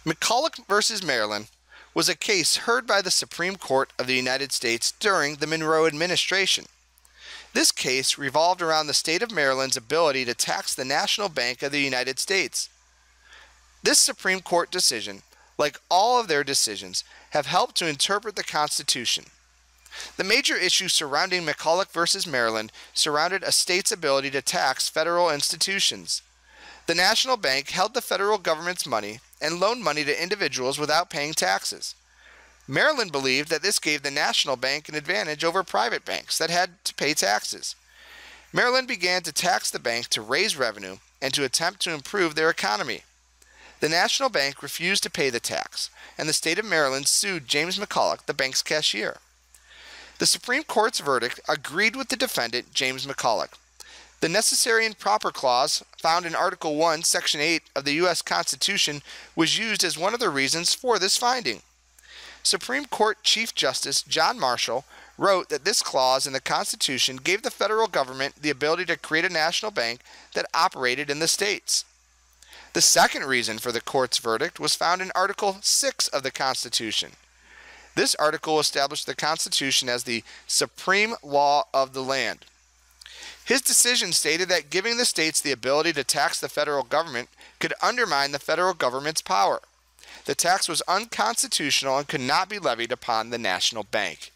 McCulloch versus Maryland was a case heard by the Supreme Court of the United States during the Monroe administration. This case revolved around the state of Maryland's ability to tax the National Bank of the United States. This Supreme Court decision, like all of their decisions, have helped to interpret the Constitution. The major issue surrounding McCulloch versus Maryland surrounded a state's ability to tax federal institutions. The National Bank held the federal government's money and loaned money to individuals without paying taxes. Maryland believed that this gave the National Bank an advantage over private banks that had to pay taxes. Maryland began to tax the bank to raise revenue and to attempt to improve their economy. The National Bank refused to pay the tax, and the state of Maryland sued James McCulloch, the bank's cashier. The Supreme Court's verdict agreed with the defendant, James McCulloch. The Necessary and Proper Clause, found in Article 1, Section 8 of the U.S. Constitution, was used as one of the reasons for this finding. Supreme Court Chief Justice John Marshall wrote that this clause in the Constitution gave the federal government the ability to create a national bank that operated in the states. The second reason for the court's verdict was found in Article 6 of the Constitution. This article established the Constitution as the supreme law of the land. His decision stated that giving the states the ability to tax the federal government could undermine the federal government's power. The tax was unconstitutional and could not be levied upon the national bank.